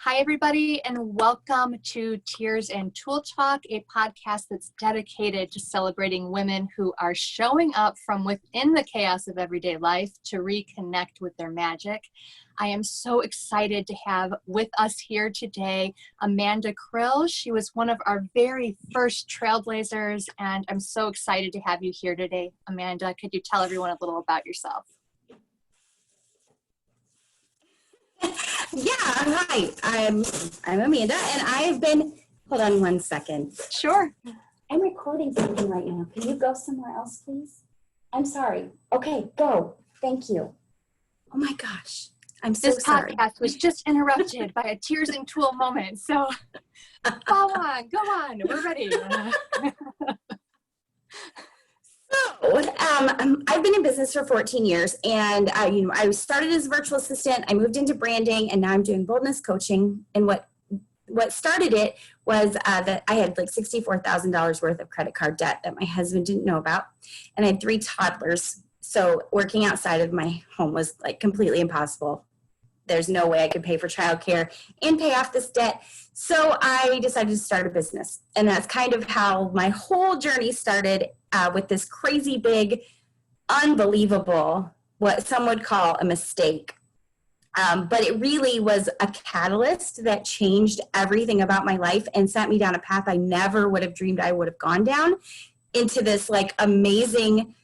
Hi, everybody, and welcome to Tears Tulle Talk, a podcast that's dedicated to celebrating women who are showing up from within the chaos of everyday life to reconnect with their magic. I am so excited to have with us here today Arthur Krill. She was one of our very first trailblazers, and I'm so excited to have you here today. Amanda, could you tell everyone a little about yourself? Yeah, hi, I'm Amanda, and I have been, hold on one second. Sure. I'm recording something right now. Can you go somewhere else, please? I'm sorry. Okay, go. Thank you. Oh my gosh, I'm so sorry. This podcast was just interrupted by a Tears Tulle moment, so go on, we're ready. So, I've been in business for 14 years, and I started as a virtual assistant. I moved into branding, and now I'm doing boldness coaching. And what started it was that I had like $64,000 worth of credit card debt that my husband didn't know about, and I had 3 toddlers. So working outside of my home was like completely impossible. There's no way I could pay for childcare and pay off this debt. So I decided to start a business. And that's kind of how my whole journey started, with this crazy big, unbelievable, what some would call a mistake. But it really was a catalyst that changed everything about my life and sent me down a path I never would have dreamed I would have gone down, into this like amazing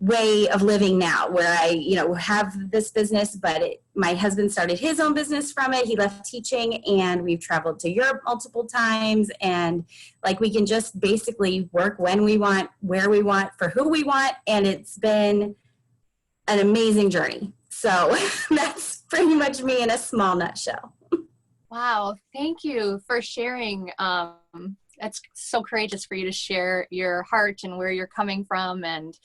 way of living now, where I, have this business, but my husband started his own business from it. He left teaching, and we've traveled to Europe multiple times, and like we can just basically work when we want, where we want, for who we want, and it's been an amazing journey. So that's pretty much me in a small nutshell. Wow, thank you for sharing. That's so courageous for you to share your heart and where you're coming from, and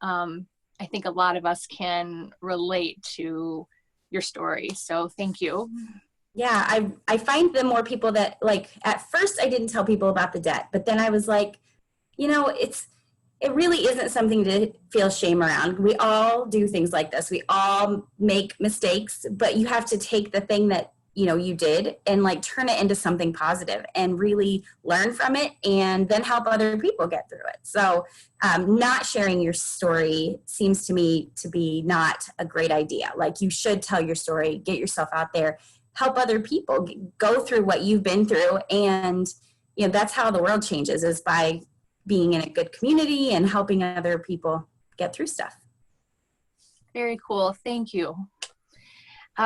I think a lot of us can relate to your story. So thank you. Yeah, I find the more people that, like, at first I didn't tell people about the debt, but then I was like, it really isn't something to feel shame around. We all do things like this. We all make mistakes, but you have to take the thing that you did and like turn it into something positive and really learn from it, and then help other people get through it. So not sharing your story seems to me to be not a great idea. Like, you should tell your story, get yourself out there, help other people go through what you've been through. And that's how the world changes, is by being in a good community and helping other people get through stuff. Very cool. Thank you.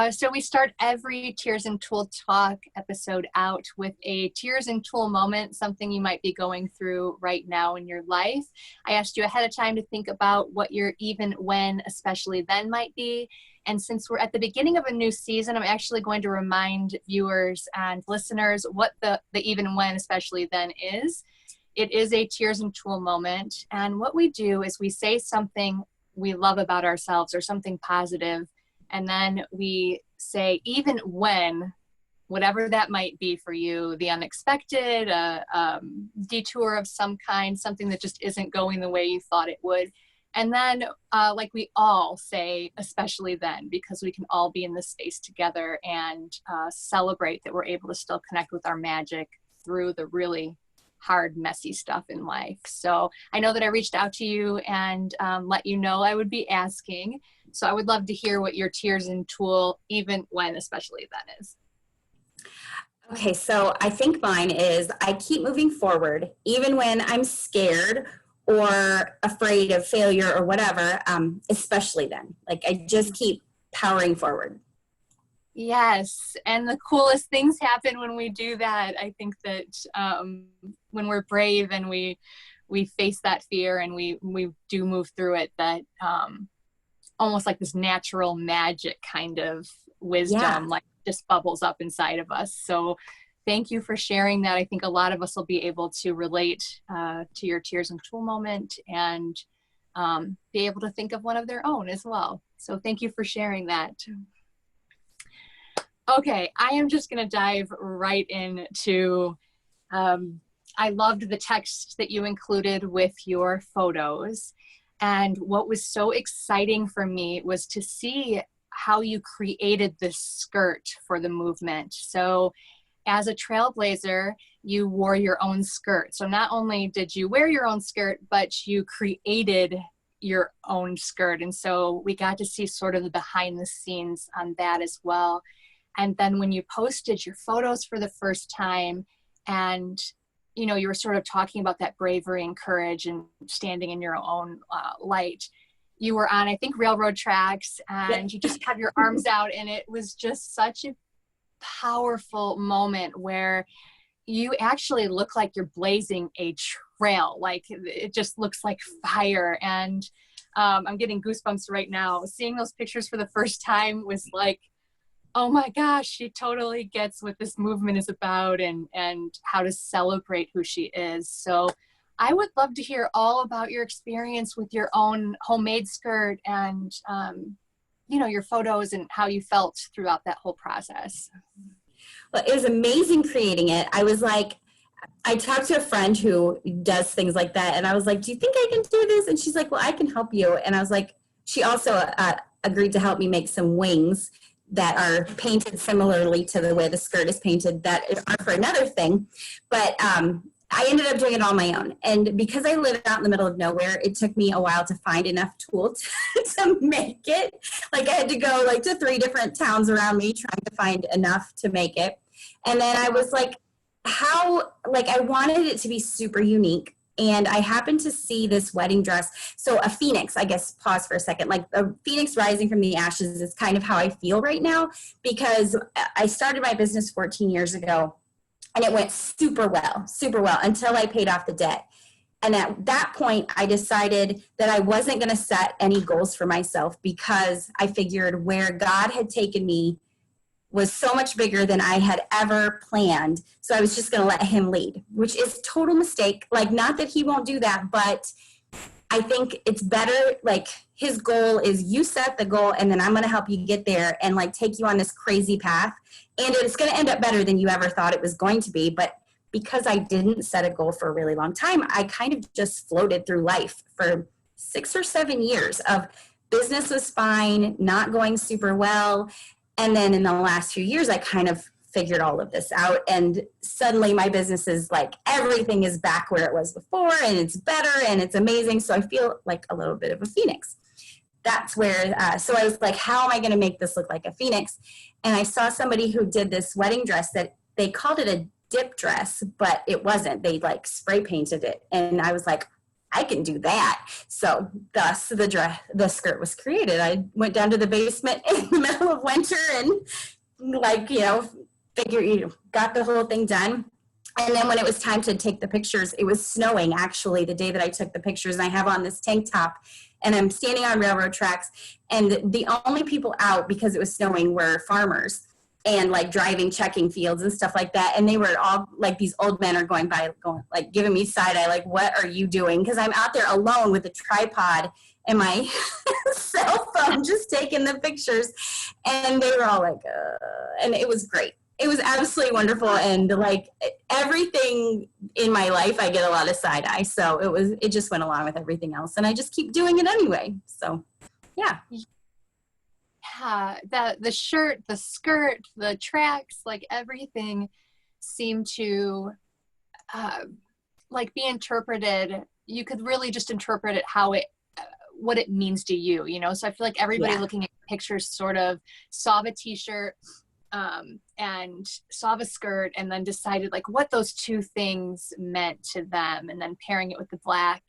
So we start every Tears Tulle Talk episode out with a Tears Tulle moment, something you might be going through right now in your life. I asked you ahead of time to think about what your even when, especially then might be. And since we're at the beginning of a new season, I'm actually going to remind viewers and listeners what the even when, especially then is. It is a Tears Tulle moment. And what we do is we say something we love about ourselves or something positive. And then we say, even when, whatever that might be for you, the unexpected, detour of some kind, something that just isn't going the way you thought it would. And then, like we all say, especially then, because we can all be in this space together and celebrate that we're able to still connect with our magic through the really hard, messy stuff in life. So I know that I reached out to you and let you know I would be asking. So I would love to hear what your Tears Tulle, even when, especially then, is. Okay, so I think mine is, I keep moving forward, even when I'm scared or afraid of failure or whatever, especially then. Like, I just keep powering forward. Yes, and the coolest things happen when we do that. I think that when we're brave and we face that fear and we do move through it, that almost like this natural magic kind of wisdom, like just bubbles up inside of us. So thank you for sharing that. I think a lot of us will be able to relate to your Tears Tulle moment and be able to think of one of their own as well. So thank you for sharing that. Okay, I am just going to dive right into, I loved the text that you included with your photos. And what was so exciting for me was to see how you created this skirt for the movement. So as a trailblazer, you wore your own skirt. So not only did you wear your own skirt, but you created your own skirt. And so we got to see sort of the behind the scenes on that as well. And then when you posted your photos for the first time, and you know, you were sort of talking about that bravery and courage and standing in your own light. You were on, I think, railroad tracks, and you just had your arms out, and it was just such a powerful moment where you actually look like you're blazing a trail. Like, it just looks like fire. And I'm getting goosebumps right now. Seeing those pictures for the first time was like, oh my gosh, she totally gets what this movement is about, and how to celebrate who she is. So I would love to hear all about your experience with your own homemade skirt, and you know, your photos and how you felt throughout that whole process. Well, it was amazing creating it. I was like, I talked to a friend who does things like that, and I was like, do you think I can do this? And she's like, well, I can help you. And I was like, she also agreed to help me make some wings that are painted similarly to the way the skirt is painted, that are for another thing. But I ended up doing it on my own. And because I live out in the middle of nowhere, it took me a while to find enough tools to make it. Like, I had to go like to 3 different towns around me trying to find enough to make it. And then I was like, I wanted it to be super unique. And I happened to see this wedding dress. So a phoenix, I guess, pause for a second, like a phoenix rising from the ashes is kind of how I feel right now, because I started my business 14 years ago, and it went super well until I paid off the debt. And at that point, I decided that I wasn't going to set any goals for myself, because I figured where God had taken me was so much bigger than I had ever planned. So I was just going to let him lead, which is total mistake. Like, not that he won't do that, but I think it's better. Like, his goal is you set the goal, and then I'm going to help you get there and like take you on this crazy path. And it's going to end up better than you ever thought it was going to be. But because I didn't set a goal for a really long time, I kind of just floated through life for 6 or 7 years of business was fine, not going super well. And then in the last few years, I kind of figured all of this out. And suddenly my business is like, everything is back where it was before, and it's better and it's amazing. So I feel like a little bit of a phoenix. That's where, so I was like, how am I going to make this look like a phoenix? And I saw somebody who did this wedding dress that they called it a dip dress, but it wasn't. They like spray painted it. And I was like, I can do that. So thus the skirt was created. I went down to the basement in the middle of winter and got the whole thing done. And then when it was time to take the pictures, it was snowing actually the day that I took the pictures, and I have on this tank top, and I'm standing on railroad tracks, and the only people out because it was snowing were farmers and like driving, checking fields and stuff like that. And they were all like, these old men are going by, like giving me side eye, like, what are you doing? Because I'm out there alone with a tripod and my cell phone, just taking the pictures. And they were all like, and it was great. It was absolutely wonderful. And like everything in my life, I get a lot of side eye. So it just went along with everything else. And I just keep doing it anyway. So yeah. Yeah, the shirt, the skirt, the tracks, like everything seemed to like be interpreted. You could really just interpret it how what it means to you, you know? So I feel like everybody looking at pictures sort of saw the t-shirt and saw the skirt, and then decided like what those two things meant to them, and then pairing it with the black.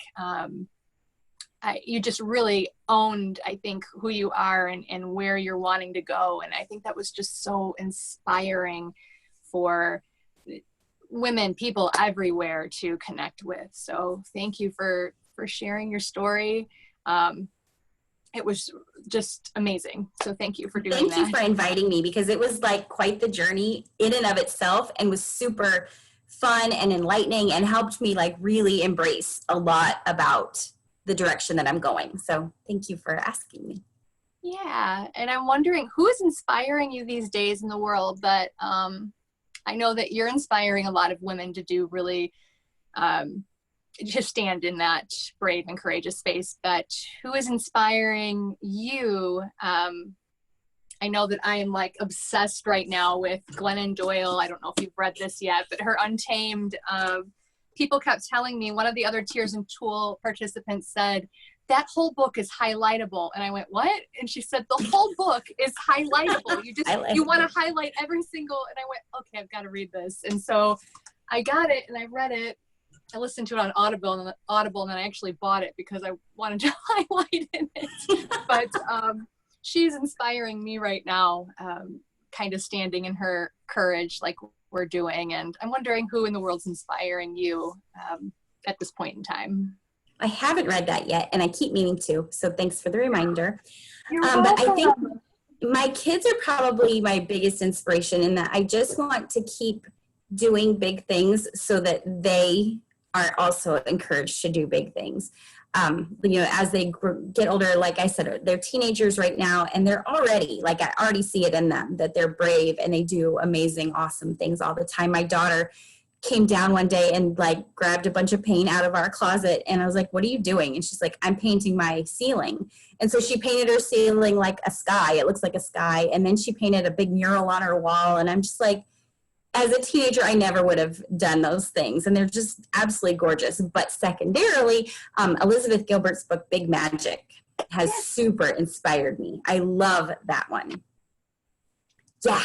You just really owned, I think, who you are and where you're wanting to go. And I think that was just so inspiring for women, people everywhere to connect with. So thank you for sharing your story. It was just amazing. So thank you for doing that. Thank you for inviting me, because it was like quite the journey in and of itself, and was super fun and enlightening, and helped me like really embrace a lot about the direction that I'm going. So thank you for asking me. Yeah. And I'm wondering, who is inspiring you these days in the world? That I know that you're inspiring a lot of women to do really just stand in that brave and courageous space. But who is inspiring you? I I know that I am like obsessed right now with Glennon Doyle. I don't know if you've read this yet, but her Untamed, people kept telling me, one of the other Tears and Tulle participants said, that whole book is highlightable. And I went, what? And she said, the whole book is highlightable. You want to highlight every single, and I went, okay, I've got to read this. And so I got it and I read it. I listened to it on Audible, and then I actually bought it because I wanted to highlight in it. But she's inspiring me right now, kind of standing in her courage like we're doing. And I'm wondering who in the world's inspiring you at this point in time. I haven't read that yet, and I keep meaning to, so thanks for the reminder. But I think my kids are probably my biggest inspiration in that I just want to keep doing big things so that they are also encouraged to do big things. As they get older, like I said, they're teenagers right now, and they're already, like, I already see it in them that they're brave and they do amazing, awesome things all the time. My daughter came down one day and like grabbed a bunch of paint out of our closet, and I was like, what are you doing? And she's like, I'm painting my ceiling. And so she painted her ceiling like a sky. It looks like a sky. And then she painted a big mural on her wall. And I'm just like, as a teenager, I never would have done those things. And they're just absolutely gorgeous. But secondarily, Elizabeth Gilbert's book, Big Magic, has super inspired me. I love that one. Yeah.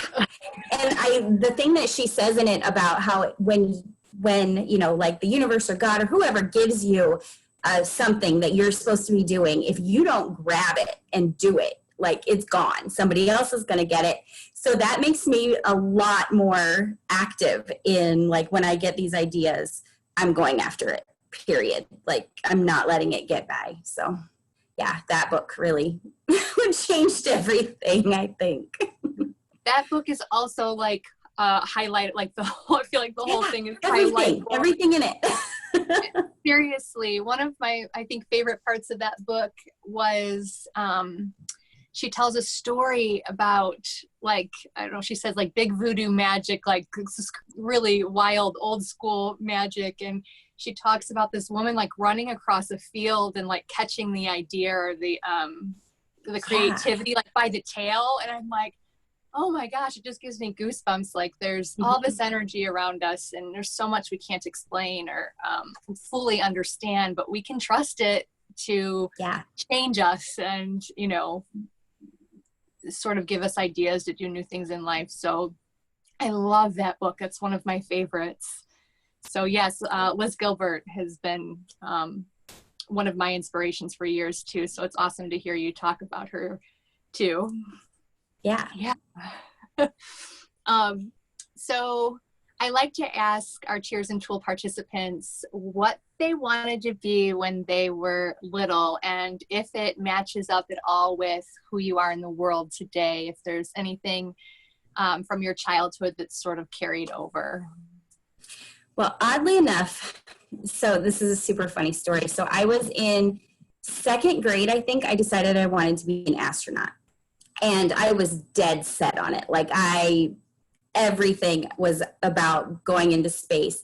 And the thing that she says in it about how when like the universe or God or whoever gives you something that you're supposed to be doing, if you don't grab it and do it, like, it's gone. Somebody else is going to get it. So that makes me a lot more active in, like, when I get these ideas, I'm going after it, period. Like, I'm not letting it get by. So yeah, that book really changed everything, I think. That book is also like highlighted, like the whole, I feel like the whole thing is highlighted. Everything in it. Seriously, one of my, I think, favorite parts of that book was she tells a story about, like, I don't know, she says like big voodoo magic, like really wild old school magic. And she talks about this woman like running across a field and like catching the idea or the creativity like by the tail. And I'm like, oh my gosh, it just gives me goosebumps. Like, there's all this energy around us, and there's so much we can't explain or fully understand, but we can trust it to change us and, sort of give us ideas to do new things in life. So I love that book. It's one of my favorites. So yes, Liz Gilbert has been one of my inspirations for years too. So it's awesome to hear you talk about her too. Yeah. So I like to ask our Tears and Tulle participants what they wanted to be when they were little, and if it matches up at all with who you are in the world today, if there's anything from your childhood that's sort of carried over. Well, oddly enough, so this is a super funny story. So I was in second grade, I think. I decided I wanted to be an astronaut. And I was dead set on it. Like, everything was about going into space.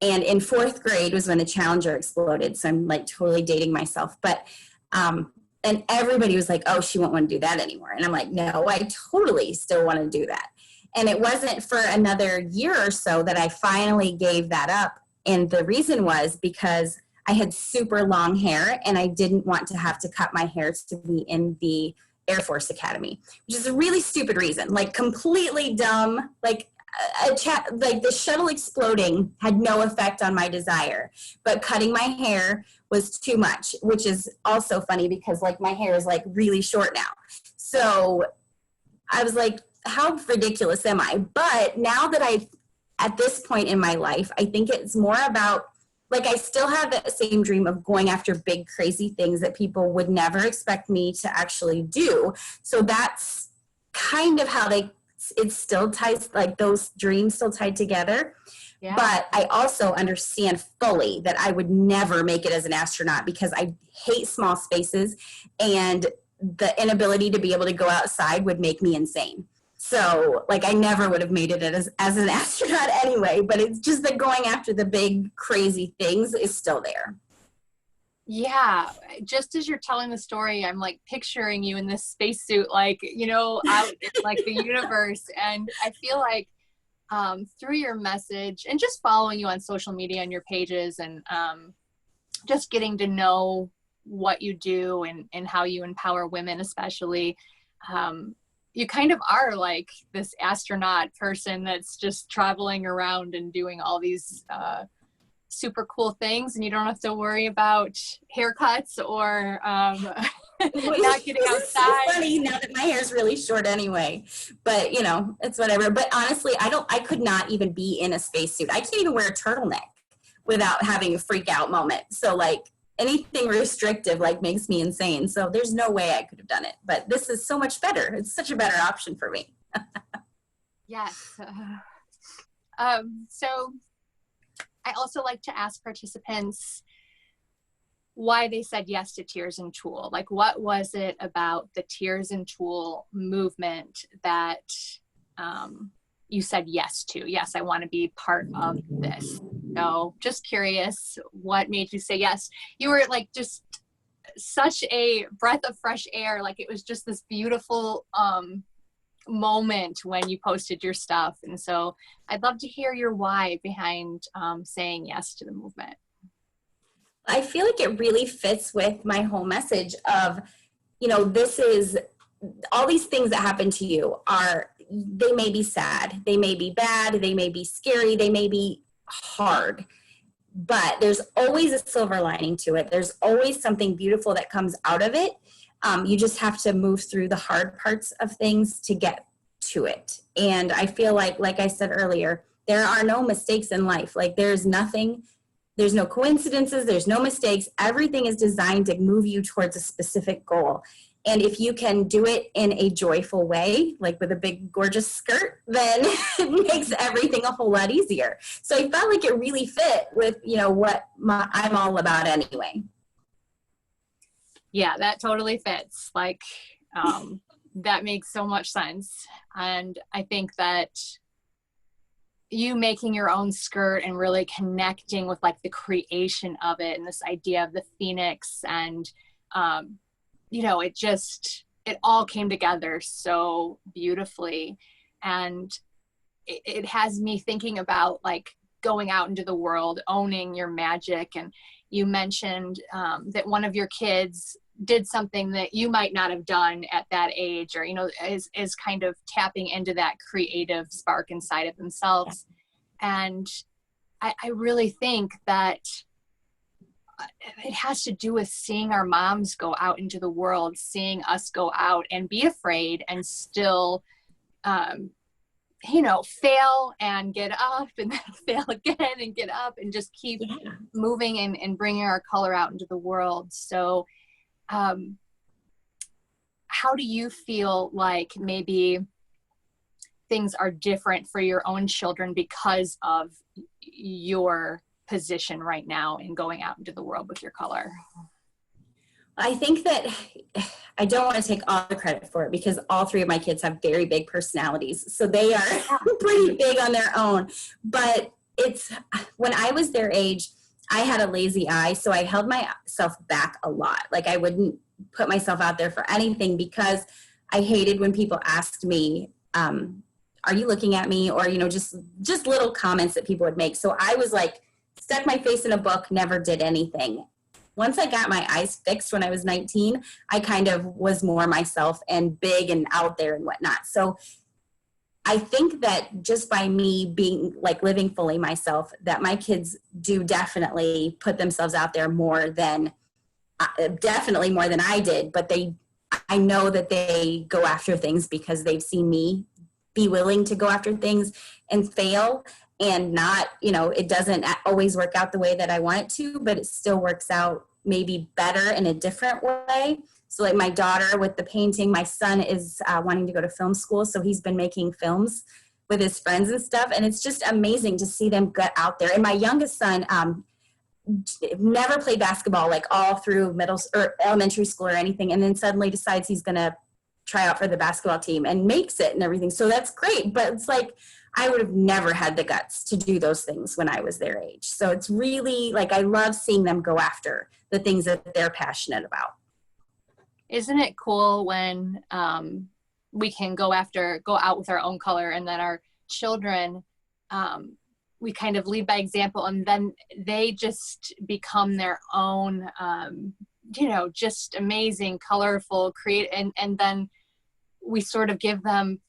And in fourth grade was when the Challenger exploded. So I'm like totally dating myself. But, and everybody was like, oh, she won't want to do that anymore. And I'm like, no, I totally still want to do that. And it wasn't for another year or so that I finally gave that up. And the reason was because I had super long hair and I didn't want to have to cut my hair to be in the Air Force Academy, which is a really stupid reason, like completely dumb. Like like the shuttle exploding had no effect on my desire, but cutting my hair was too much, which is also funny because like my hair is like really short now. So I was like, how ridiculous am I? But now that at this point in my life, I think it's more about, like, I still have that same dream of going after big, crazy things that people would never expect me to actually do. So that's kind of how it still ties, like those dreams still tied together. Yeah. But I also understand fully that I would never make it as an astronaut because I hate small spaces, and the inability to be able to go outside would make me insane. So, like, I never would have made it as an astronaut anyway, but it's just that going after the big, crazy things is still there. Yeah, just as you're telling the story, I'm like picturing you in this spacesuit, like, you know, out in like the universe. And I feel like through your message and just following you on social media and your pages and just getting to know what you do and how you empower women, especially, you kind of are like this astronaut person that's just traveling around and doing all these super cool things, and you don't have to worry about haircuts or not getting outside. It's so funny now that my hair is really short anyway, but you know, it's whatever. But honestly, I could not even be in a spacesuit. I can't even wear a turtleneck without having a freak out moment. So like anything restrictive like makes me insane. So there's no way I could have done it, but this is so much better. It's such a better option for me. Yes. So I also like to ask participants why they said yes to Tears and Tulle. Like, what was it about the Tears and Tulle movement that you said yes to? Yes, I want to be part of this. So just curious, what made you say yes? You were like just such a breath of fresh air. Like it was just this beautiful moment when you posted your stuff. And so I'd love to hear your why behind saying yes to the movement. I feel like it really fits with my whole message of, you know, this is all these things that happen to you they may be sad, they may be bad, they may be scary, they may be hard, but there's always a silver lining to it. There's always something beautiful that comes out of it. You just have to move through the hard parts of things to get to it. And I feel like I said earlier, there are no mistakes in life. Like there's no coincidences, there's no mistakes. Everything is designed to move you towards a specific goal. And if you can do it in a joyful way, like with a big, gorgeous skirt, then it makes everything a whole lot easier. So I felt like it really fit with, you know, what I'm all about anyway. Yeah, that totally fits. Like, that makes so much sense. And I think that you making your own skirt and really connecting with like the creation of it and this idea of the phoenix and, you know, it all came together so beautifully. And it has me thinking about like going out into the world, owning your magic. And you mentioned that one of your kids did something that you might not have done at that age, or, you know, is kind of tapping into that creative spark inside of themselves. And I really think that it has to do with seeing our moms go out into the world, seeing us go out and be afraid and still, you know, fail and get up and then fail again and get up and just keep moving and bringing our color out into the world. So how do you feel like maybe things are different for your own children because of your position right now in going out into the world with your color? I think that I don't want to take all the credit for it because all three of my kids have very big personalities. So they are pretty big on their own. But when I was their age, I had a lazy eye. So I held myself back a lot. Like I wouldn't put myself out there for anything because I hated when people asked me, are you looking at me? Or, you know, just little comments that people would make. So I was like, stuck my face in a book, never did anything. Once I got my eyes fixed when I was 19, I kind of was more myself and big and out there and whatnot. So I think that just by me being like living fully myself, that my kids do definitely put themselves out there definitely more than I did. But I know that they go after things because they've seen me be willing to go after things and fail. And not, you know, it doesn't always work out the way that I want it to, but it still works out maybe better in a different way. So like my daughter with the painting, my son is wanting to go to film school. So he's been making films with his friends and stuff. And it's just amazing to see them get out there. And my youngest son never played basketball like all through middle or elementary school or anything. And then suddenly decides he's going to try out for the basketball team and makes it and everything. So that's great. But it's like, I would have never had the guts to do those things when I was their age. So it's really like, I love seeing them go after the things that they're passionate about. Isn't it cool when we can go out with our own color, and then our children, we kind of lead by example, and then they just become their own, just amazing, colorful, and then we sort of give them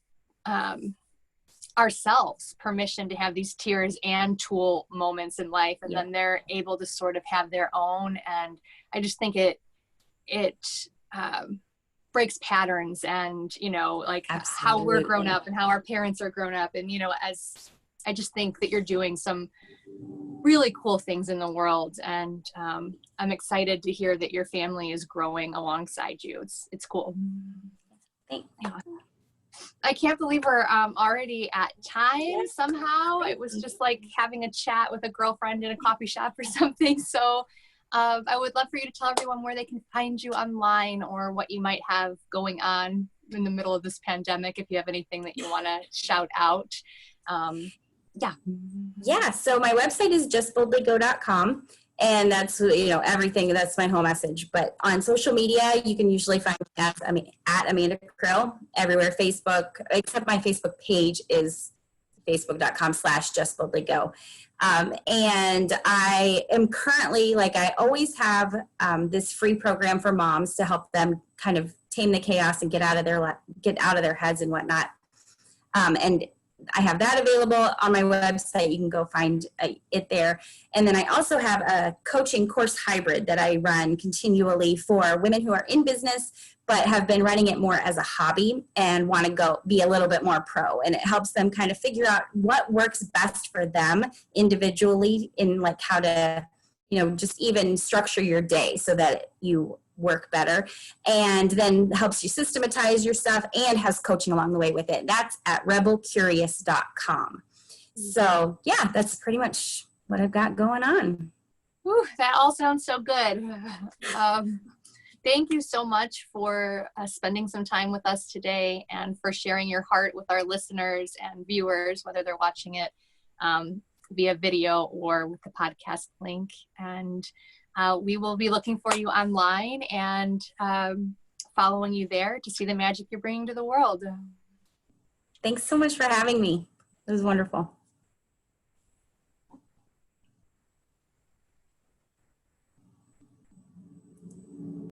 ourselves permission to have these tears and Tulle moments in life, and then they're able to sort of have their own. And I just think it breaks patterns, and like Absolutely. how we're grown up and how our parents are grown up, and as I just think that you're doing some really cool things in the world, and I'm excited to hear that your family is growing alongside you. It's cool. Thanks. I can't believe we're already at time somehow. It was just like having a chat with a girlfriend in a coffee shop or something. So I would love for you to tell everyone where they can find you online, or what you might have going on in the middle of this pandemic, if you have anything that you want to shout out. Yeah. So my website is justboldlygo.com. And that's, everything. That's my whole message. But on social media, you can usually find me at Amanda Krill everywhere. Facebook, except my Facebook page is facebook.com/justboldlygo. And I am currently, like I always have, this free program for moms to help them kind of tame the chaos and get out of their heads and whatnot. And I have that available on my website. You can go find it there. And then I also have a coaching course hybrid that I run continually for women who are in business, but have been running it more as a hobby and want to go be a little bit more pro. And it helps them kind of figure out what works best for them individually, in like how to, just even structure your day so that you work better, and then helps you systematize your stuff, and has coaching along the way with it. That's at rebelcurious.com. So yeah, that's pretty much what I've got going on. Whew, that all sounds so good. Thank you so much for spending some time with us today, and for sharing your heart with our listeners and viewers, whether they're watching it via video or with the podcast link. And we will be looking for you online and following you there to see the magic you're bringing to the world. Thanks so much for having me. It was wonderful.